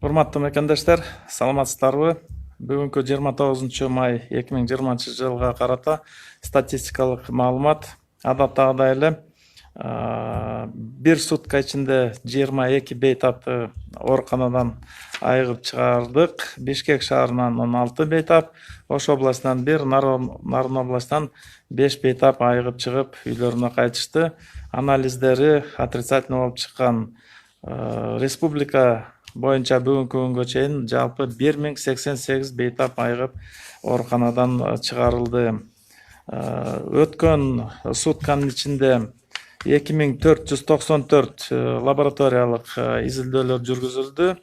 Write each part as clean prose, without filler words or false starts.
Урматтуу мекендештер, саламатсыздарбы? Бүгүнкү 29 май 2020 жылга карата статистикалык маалымат адаттагыдай эле бир сутка ичинде 22 бейтапты ооруканадан айыгып чыгардык. Бишкек шаарынан 16 бейтап, Ош областынан 1, Нарын областынан 5 бейтап айыгып чыгып үйлөрүнө кайтышты. Анализдери отрицательный болуп чыккан. Республика боюнча бүгүнкү күнгө чейин жалпы 1088 бейтап айыгып ооруканадан чыгарылды. Өткөн сутканын ичинде 2494 лабораториялык изилдөөлөр жүргүзүлдү.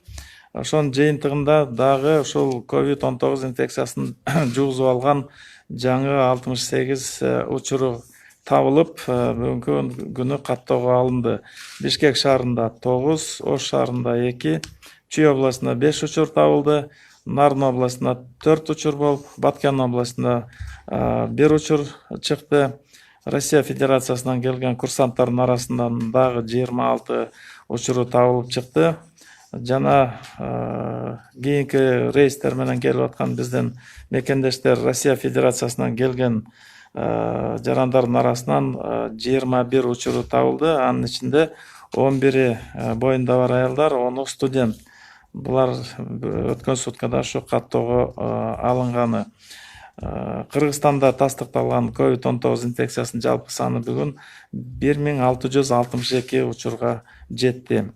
Ошонун жыйынтыгында дагы ушул COVID-19 инфекциясын жугузуп алган жаңы 68 учуру табылып, бүгүнкү күнү каттоого алынды. Бишкек шаарында 9, Ош шаарында 2, Чүй областында 5 учур табылды, Нарын областында 4 учур болуп, Баткен областында 1 учур чыкты. Россия Федерациясынан келген курсанттардын арасынан дагы 26 учуру табылып чыкты. Жана кийинки рейстер менен келип аткан биздин мекендештер Россия Федерациясынан келген жарандардын арасынан 21 учуру табылды. Анын ичинде 11 боюнда бар аялдар, 10 студент. Булар өткөн суткада ушу каттоого алынганы. Кыргызстанда тастыкталган COVID-19 инфекциясынын жалпы саны бүгүн 1662 учурга жетти.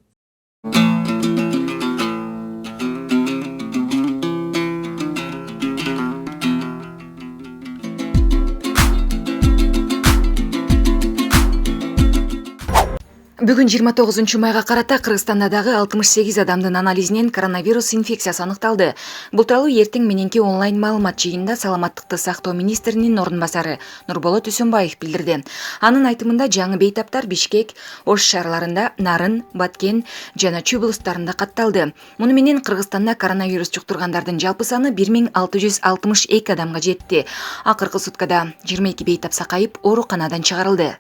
Бүгүн 29 майга карата Кыргызстанда дагы 68 адамдын анализинен коронавирус инфекциясы аныкталды. Бул тууралуу эртең мененки онлайн маалымат жыйынында саламаттыкты сактоо министринин орун басары Нурболот Үсөнбаев билдирди. Анын айтымында жаңы бейтаптар Бишкек, Ош шаарларында, Нарын, Баткен жана Чүй облустарында катталды. Муну менен Кыргызстанда коронавирус жуктургандардын жалпы саны 1662 адамга жетти. Акыркы суткада 22 бейтап сакайып ооруканадан чыгарылды.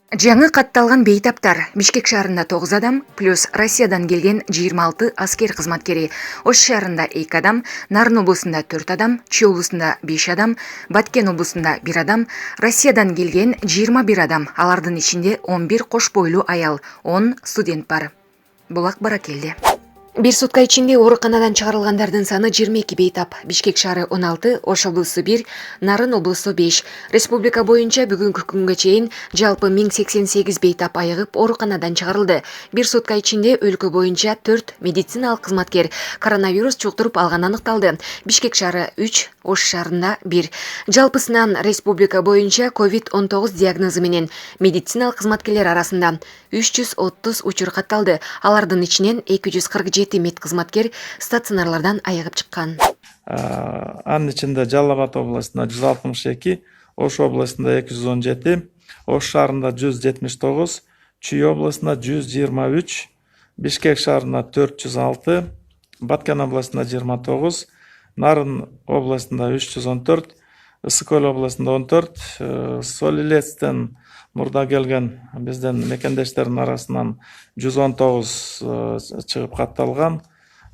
Жаңы катталган бейтаптар Бишкек шаарында 9 адам, плюс Россиядан келген 26 аскер кызматкери, Ош шаарында 2 адам, Нарын облусунда 4 адам, Чүй облусунда 5 адам, Баткен облусунда 1 адам, Россиядан келген 21 адам, алардын ичинде 11 кош бойлуу аял, 10 студент бар. Булак Баракелди. Бир сутка ичинде ооруканадан чыгарылгандардын саны 22 бейтап. Бишкек шаары 16, Ош облусу 1, Нарын облусу 5. Республика боюнча бүгүнкү күнгө чейин жалпы 1088 бейтап айыгып ооруканадан чыгарылды. Бир сутка ичинде өлкө боюнча 4 медициналык кызматкер коронавирус жуктуруп алганы аныкталды. Бишкек шаары 3, Ош шаарында 1. Жалпысынан республика боюнча COVID-19 диагнозу менен медициналык кызматкерлер арасында 330 учур катталды. Алардын ичинен 247 медкызматкер стационарлардан айыгып чыккан. Анын ичинде Жалал Абад областында 162, Ош областында 217, Ош шаарында 179, Чүй областында 123, Бишкек шаарында 406, Баткен областында 29, Нарын областында 314, Ысык Көл областында 14, Соль Илецтен мурда келген биздин мекендештердин арасынан 119 чыгып катталган.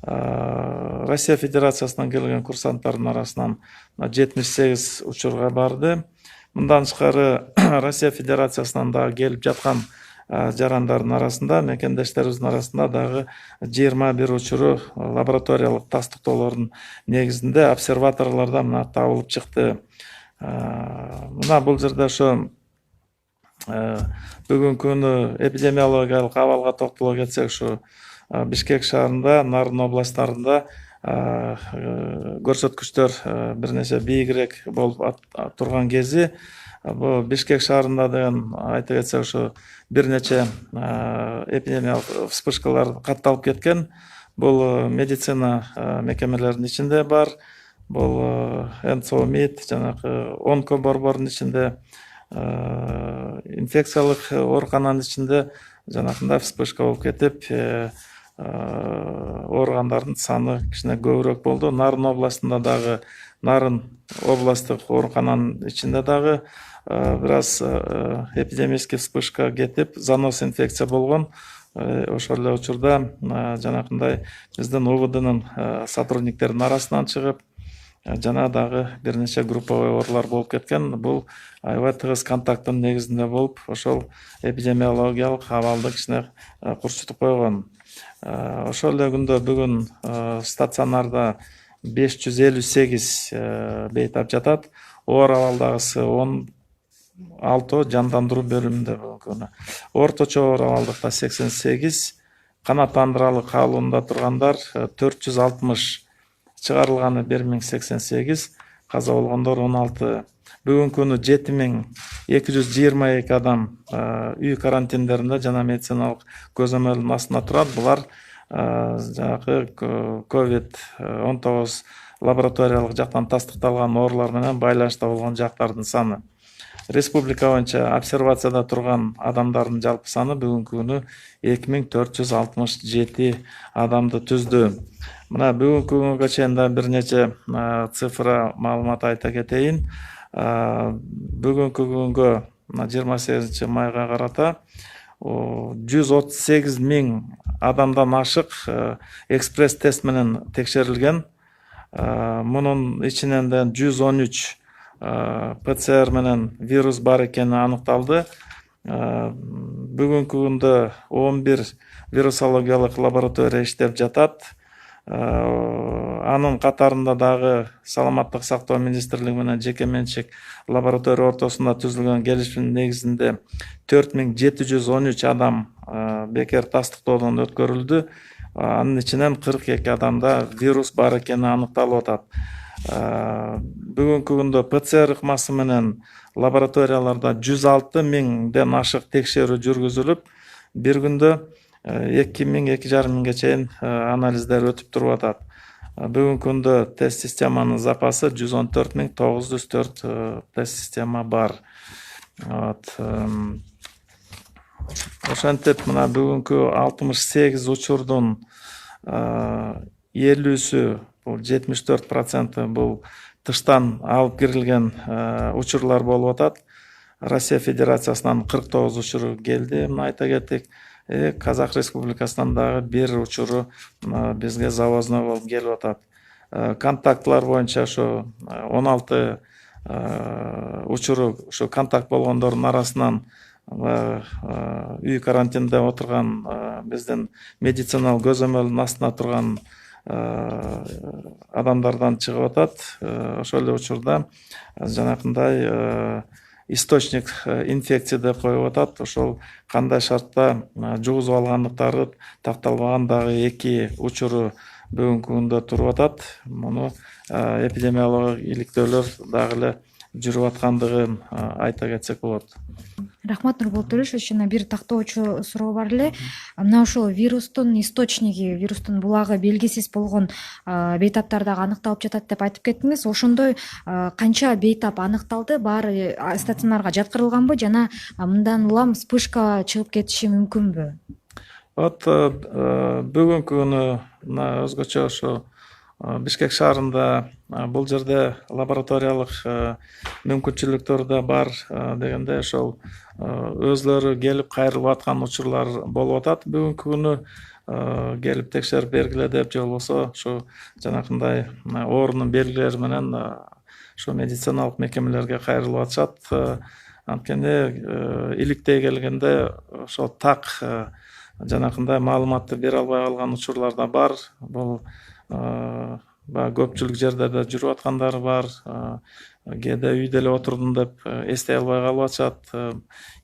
Россия Федерациясынан келген курсанттардын арасынан 78 учурга барды. Мындан тышкары Россия Федерациясынан дагы келип жаткан жарандардын арасында, мекендештерибиздин арасында дагы 21 учуру лабораториялык тастыктоолордун негизинде обсерваторлордон табылып чыкты. Мына бул жерде ошо бүгүнкү күнү эпидемиологиялык абалга токтоло кетсек, ушу Бишкек шаарында, Нарын областарында көрсөткүчтөр бир нерсе бийигирээк болуп турган кези, бул Бишкек шаарында деген айта кетсек, ушу бир нече эпидемиялык вспышкалар катталып кеткен. Бул медицина мекемелеринин ичинде бар, бул НЦО-МИД, жанагы онкоборбордун ичинде, инфекциялык оорукананын ичинде жанакындай вспышка болуп кетип, ооругандардын саны кичине көбүрөөк болду. Нарын областында дагы, Нарын областтык оорукананын ичинде дагы бир аз эпидемический вспышка кетип, занос инфекция болгон. ошол эле учурда жанакындай биздин УВДнын сотрудниктеринин арасынан чыгып жана дагы бир нече групповой оорулар болуп кеткен. Бул аябай тыгыз контакттын негизинде болуп, ошол эпидемиологиялык абалды кичине курчутуп койгон. Ошол эле күндө бүгүн стационарда 558 бейтап жатат. Оор абалдагысы 16 жандандыруу бөлүмүндө бүгүнкү. Орточо оор абалдыкта 88, канааттандыралы калыбында тургандар 460, чыгарылганы 1088, каза болгондор 16. Бүгүнкү күнү 7222 адам үй карантиндеринде жана медициналык көзөмөлдүн астында турат. Булар жанагы COVID-19 лабораториялык жактан тастыкталган оорулар менен байланышта болгон жактардын саны. Республика боюнча обсервацияда турган адамдардын жалпы саны бүгүнкү күнү 2467 адамды түздү. Мына бүгүнкү күнгө чейин да бир нече цифра маалымат айта кетейин. Бүгүнкү күнгө 28 майга карата 138 000 адамдан ашык экспресс тест менен текшерилген. Мунун ичинен 113 ПЦР менен вирус бар экени аныкталды. Бүгүнкү күндө 11 вирусологиялык лаборатория иштеп жатат. Анын катарында дагы Саламаттык сактоо министрлиги менен жеке менчик лаборатория ортосунда түзүлгөн келишимдин негизинде 4713 адам бекер тастыктоодон өткөрүлдү. Анын ичинен 42 адамда вирус бар экени аныкталып атат. Бүгүнкү күндө ПЦР ыкмасы менен лабораторияларда 106 000ден ашык текшерүү жүргүзүлүп, бир күндө 2000-2500 миңге чейин анализдер өтүп туруп атат. Бүгүнкү күндө тест системанын запасы 114 904 тест система бар. Ошентип мына бүгүнкү 68 учурдун 50-сү, бул 74% бул тыштан алып кирилген учурлар болуп атат. Россия Федерациясынан 49 учуру келди, мына айта кеттик. Казак Республикасынан дагы бир учуру бизге завозной болуп келип атат. Контактлар боюнча ошо 16 учуру ошо контакт болгондордун арасынан үй карантинде отурган биздин медициналык көзөмөлдүн астында турган адамдардан чыгып атат. Ошол эле учурда жанакындай источник инфекция деп коюп атат. Ошол кандай шартта жугузуп алгандыктары такталбаган дагы 2 учуру бүгүнкү күндө туруп атат. Муну эпидемиологиялык иликтөөлөр дагы эле жүрүп аткандыгын айта кетсек болот. Рахмат, Нурболот Төлөшович. Жана бир тактоочу суроо бар эле. Мына ошол вирустун источниги, вирустун булагы белгисиз болгон бейтаптар дагы аныкталып жатат деп айтып кеттиңиз. Ошондой канча бейтап аныкталды? Баары стационарга жаткырылганбы жана мындан улам вспышка чыгып кетиши мүмкүнбү? Бүгүнкү күнү мына өзгөчө ошо Бишкек шаарында бул жерде лабораториялык мүмкүнчүлүктөр да бар дегенде ошол өзлөрү келип кайрылып аткан учурлар болуп атат. Бүгүнкү күнү келип текшерип бергиле деп, же болбосо ошо жанакындай оорунун белгилери менен ошо медициналык мекемелерге кайрылып атышат. Анткени иликтей келгенде ошо так жанакындай маалыматты бере албай калган учурлар да бар. Бул көпчүлүк жерлерде жүрүп аткандары бар. Кээде үйдө эле отурдум деп эстей албай калып атышат.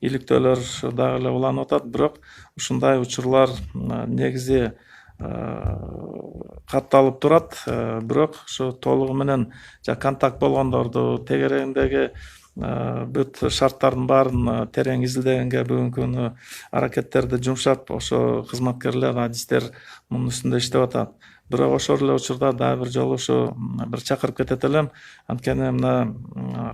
Иликтөөлөр дагы эле уланып атат. Бирок ушундай учурлар негизи катталып турат. Бирок ошо толугу менен контакт болгондорду тегерегиндеги бүт шарттардын баарын терең изилдегенге бүгүнкү күнү аракеттерди жумшап, ошо кызматкерлер, адистер мунун үстүндө иштеп атат. Бирок ошол эле учурда дагы бир жолу ушу бир чакырып кетет элем. Анткени мына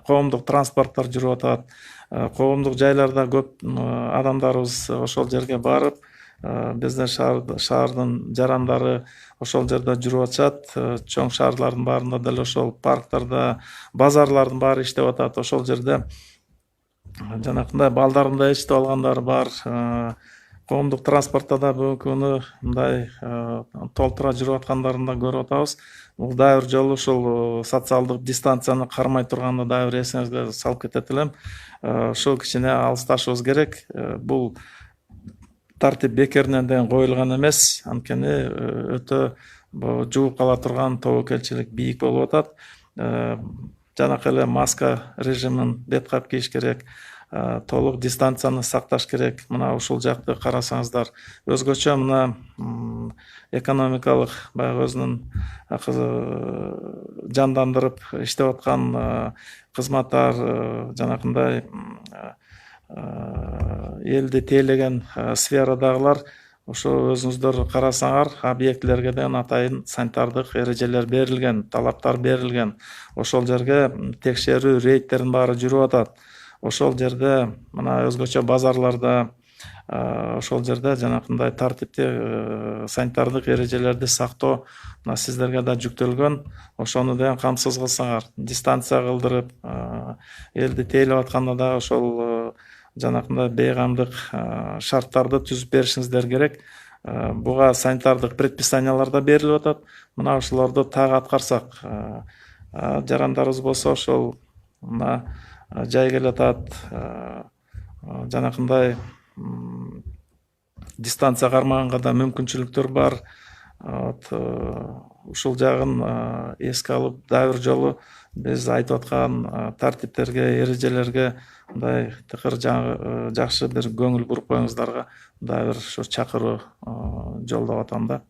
коомдук транспорттор жүрүп атат. Коомдук жайларда көп адамдарыбыз ошол жерге барып, биздин шаардын жарандары ошол жерде жүрүп атышат. Чоң шаарлардын баарында деле ошол парктарда, базарлардын баары иштеп атат. Ошол жерде жанакындай балдарында ичип алгандары бар. коомдук транспортто да бүгүнкү күнү мындай толтура жүрүп аткандарын да көрүп атабыз. Бул дагы бир жолу ушул социалдык дистанцияны кармай турганды дагы бир эсиңизге салып кетет элем. Ушул кичине алысташыбыз керек. Бул тартип бекеринен деген коюлган эмес, анткени өтө жууп кала турган тобокелчилик бийик болуп атат. Жанакы эле маска режимин бет-кап кийиш керек, толук дистанцияны сакташ керек. Мына ушул жакты карасаңыздар, өзгөчө мына экономикалык баягы өзүнүн жандандырып иштеп аткан кызматтар, жанакындай элди тейлеген сферадагылар ошо өзүңүздөр карасаңар, объектилерге деген атайын санитардык эрежелер берилген, талаптар берилген. Ошол жерге текшерүү рейдтердин баары жүрүп атат. Ошол жерде мына өзгөчө базарларда ошол жерде жанакындай тартипти санитардык эрежелерди сактоо мына сиздерге да жүктөлгөн. Ошону деген камсыз кылсаңар, дистанция кылдырып, элди тейлеп атканда да ошол жанакындай бейгамдык шарттарды түзүп беришиңиздер керек. Буга санитардык предписаниялар да берилип атат. Мына ошолорду так аткарсак, жарандарыбыз болсо ошол мына жай келатат, жанакындай дистанция кармаганга да мүмкүнчүлүктөр бар. Ушул жагын эске алып, дагы бир жолу биз айтып аткан тартиптерге, эрежелерге мындай тыкыр жакшы бир көңүл буруп коюңуздарга дагы бир ушу чакыруу жолдоп атам да.